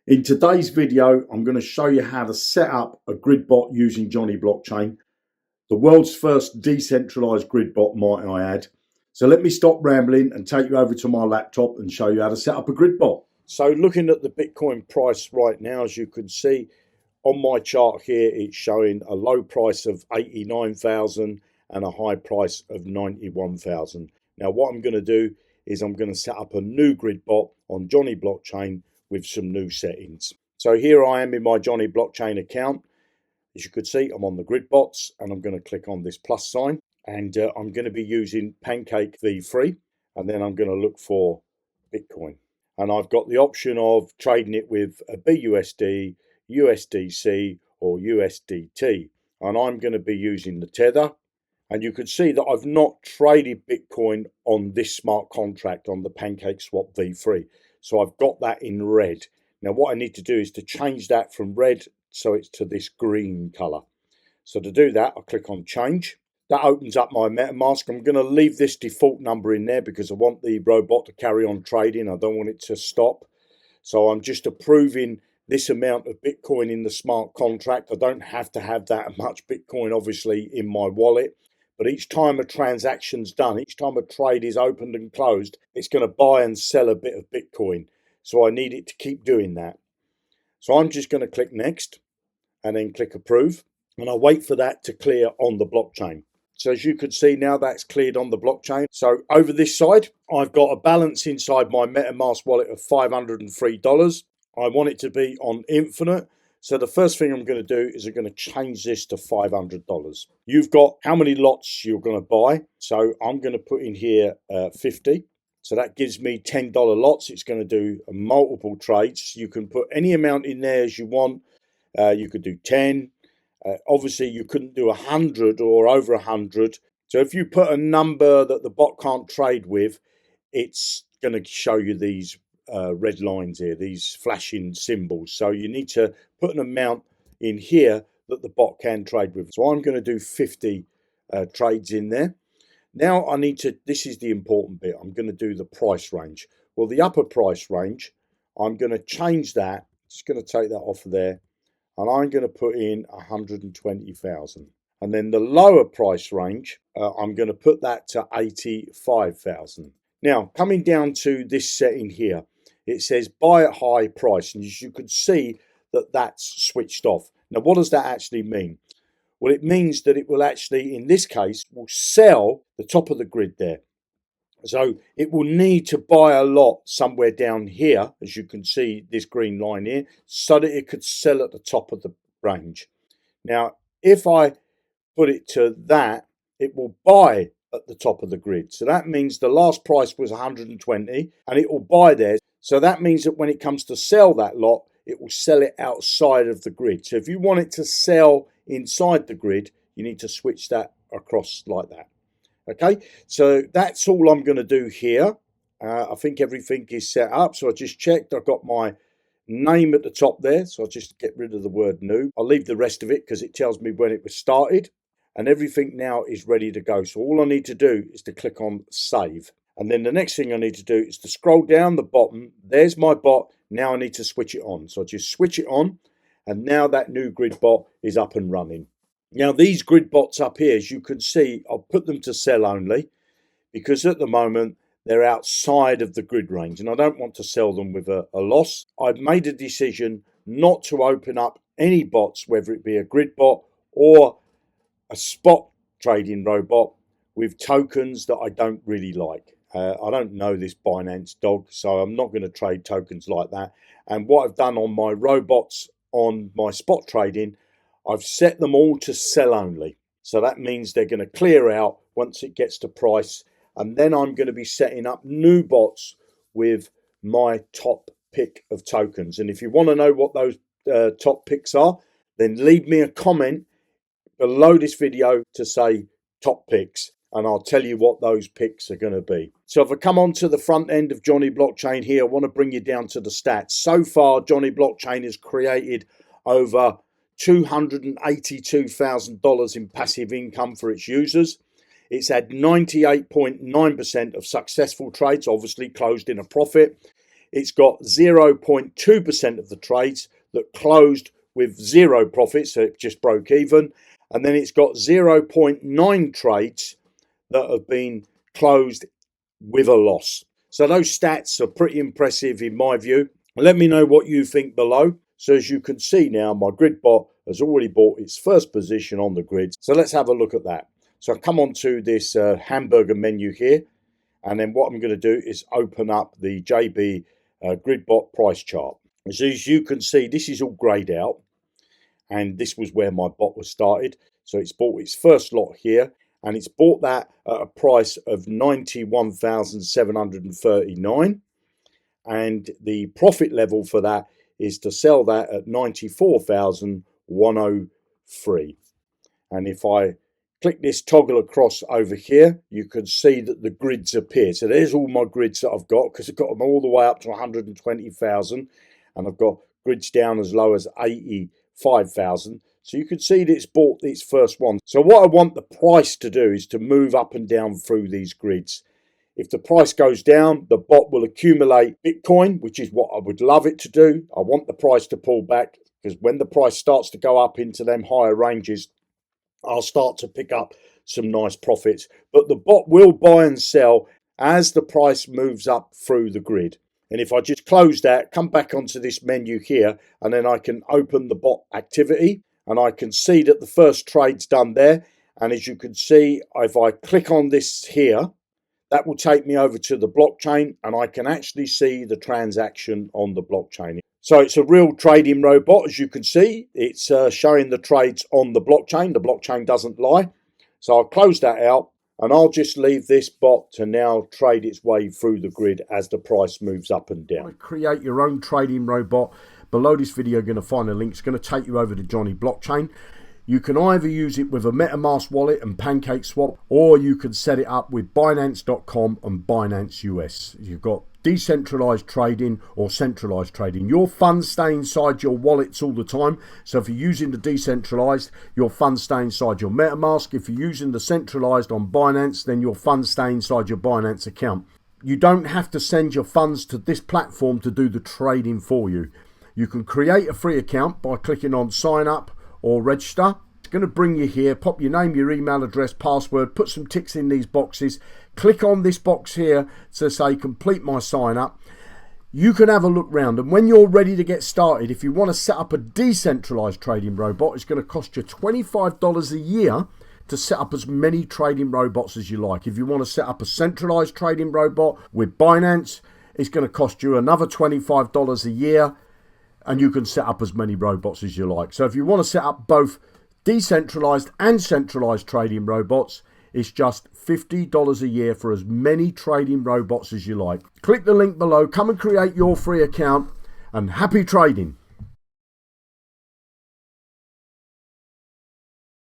In today's video, I'm going to show you how to set up a grid bot using Jonny Blockchain, the world's first decentralized grid bot, might I add. So let me stop rambling and take you over to my laptop and show you how to set up a grid bot. So looking at the Bitcoin price right now, as you can see on my chart here, it's showing a low price of 89,000 and a high price of 91,000. Now what I'm going to do is I'm going to set up a new grid bot on Jonny Blockchain with some new settings. So here I am in my Jonny Blockchain account. As you could see, I'm on the grid bots and I'm going to click on this plus sign, and I'm going to be using Pancake V3, and then I'm going to look for Bitcoin. And I've got the option of trading it with a BUSD, USDC or USDT. And I'm going to be using the Tether. And you can see that I've not traded Bitcoin on this smart contract on the PancakeSwap V3. So I've got that in red. Now what I need to do is to change that from red so it's to this green color. So to do that, I'll click on change. That opens up my Metamask. I'm going to leave this default number in there because I want the robot to carry on trading. I don't want it to stop. So I'm just approving this amount of Bitcoin in the smart contract. I don't have to have that much Bitcoin obviously in my wallet. But each time a transaction's done, each time a trade is opened and closed, it's going to buy and sell a bit of Bitcoin. So I need it to keep doing that. So I'm just going to click next and then click approve. And I'll wait for that to clear on the blockchain. So as you can see now, that's cleared on the blockchain. So over this side, I've got a balance inside my Metamask wallet of $503. I want it to be on infinite. So the first thing I'm going to do is I'm going to change this to $500. You've got how many lots you're going to buy. So I'm going to put in here 50. So that gives me $10 lots. It's going to do multiple trades. You can put any amount in there as you want. You could do 10. Obviously, you couldn't do 100 or over 100. So if you put a number that the bot can't trade with, it's going to show you these red lines here, these flashing symbols. So you need to put an amount in here that the bot can trade with. So I'm going to do 50 trades in there. Now I need to, this is the important bit, I'm going to do the price range. Well, the upper price range, I'm going to change that. Just going to take that off of there, and I'm going to put in 120,000. And then the lower price range, I'm going to put that to 85,000. Now, coming down to this setting here, it says buy at high price. And as you can see that that's switched off. Now, what does that actually mean? Well, it means that it will actually, in this case, will sell the top of the grid there. So it will need to buy a lot somewhere down here, as you can see this green line here, so that it could sell at the top of the range. Now, if I put it to that, it will buy at the top of the grid. So that means the last price was 120 and it will buy there. So that means that when it comes to sell that lot, it will sell it outside of the grid. So if you want it to sell inside the grid, you need to switch that across like that. Okay, so that's all I'm going to do here. I think everything is set up. So I just checked. I've got my name at the top there. So I'll just get rid of the word new. I'll leave the rest of it because it tells me when it was started. And everything now is ready to go. So all I need to do is to click on save. And then the next thing I need to do is to scroll down the bottom. There's my bot. Now I need to switch it on. So I just switch it on. And now that new grid bot is up and running. Now these grid bots up here, as you can see, I'll put them to sell only because at the moment they're outside of the grid range and I don't want to sell them with a loss. I've made a decision not to open up any bots, whether it be a grid bot or a spot trading robot with tokens that I don't really like. I don't know this Binance dog, so I'm not going to trade tokens like that. And what I've done on my robots on my spot trading, I've set them all to sell only. So that means they're going to clear out once it gets to price. And then I'm going to be setting up new bots with my top pick of tokens. And if you want to know what those top picks are, then leave me a comment below this video to say top picks. And I'll tell you what those picks are going to be. So if I come on to the front end of Jonny Blockchain here, I want to bring you down to the stats. So far, Jonny Blockchain has created over $282,000 in passive income for its users. It's had 98.9% of successful trades, obviously closed in a profit. it's got 0.2% of the trades that closed with zero profit, so it just broke even. And then it's got 0.9 trades that have been closed with a loss. So those stats are pretty impressive in my view. Let me know what you think below. So as you can see now, my grid bot has already bought its first position on the grid. So let's have a look at that. So I come on to this hamburger menu here. And then what I'm going to do is open up the JB GridBot price chart. So as you can see, this is all grayed out. And this was where my bot was started. So it's bought its first lot here. And it's bought that at a price of 91,739. And the profit level for that is to sell that at 94,103. And if I click this toggle across over here, you can see that the grids appear. So there's all my grids that I've got, because I've got them all the way up to 120,000, and I've got grids down as low as 85,000. So you can see that it's bought its first one. So what I want the price to do is to move up and down through these grids. If the price goes down, the bot will accumulate Bitcoin, which is what I would love it to do. I want the price to pull back, because when the price starts to go up into them higher ranges, I'll start to pick up some nice profits. But the bot will buy and sell as the price moves up through the grid. And if I just close that, come back onto this menu here, and then I can open the bot activity, and I can see that the first trade's done there. And as you can see, if I click on this here, that will take me over to the blockchain, and I can actually see the transaction on the blockchain. So it's a real trading robot, as you can see. It's showing the trades on the blockchain. The blockchain doesn't lie. So I'll close that out, and I'll just leave this bot to now trade its way through the grid as the price moves up and down. Create your own trading robot. Below this video, you're going to find a link. It's going to take you over to Jonny Blockchain. You can either use it with a Metamask wallet and PancakeSwap, or you can set it up with Binance.com and Binance US. You've got decentralized trading or centralized trading. Your funds stay inside your wallets all the time. So if you're using the decentralized, your funds stay inside your Metamask. If you're using the centralized on Binance, then your funds stay inside your Binance account. You don't have to send your funds to this platform to do the trading for you. You can create a free account by clicking on sign up or register. It's going to bring you here. Pop your name, your email address, password, put some ticks in these boxes. Click on this box here to say complete my sign up. You can have a look round, and when you're ready to get started, if you want to set up a decentralized trading robot, it's going to cost you $25 a year to set up as many trading robots as you like. If you want to set up a centralized trading robot with Binance, it's going to cost you another $25 a year, and you can set up as many robots as you like. So if you want to set up both decentralized and centralized trading robots, it's just $50 a year for as many trading robots as you like. Click the link below, come and create your free account, and happy trading.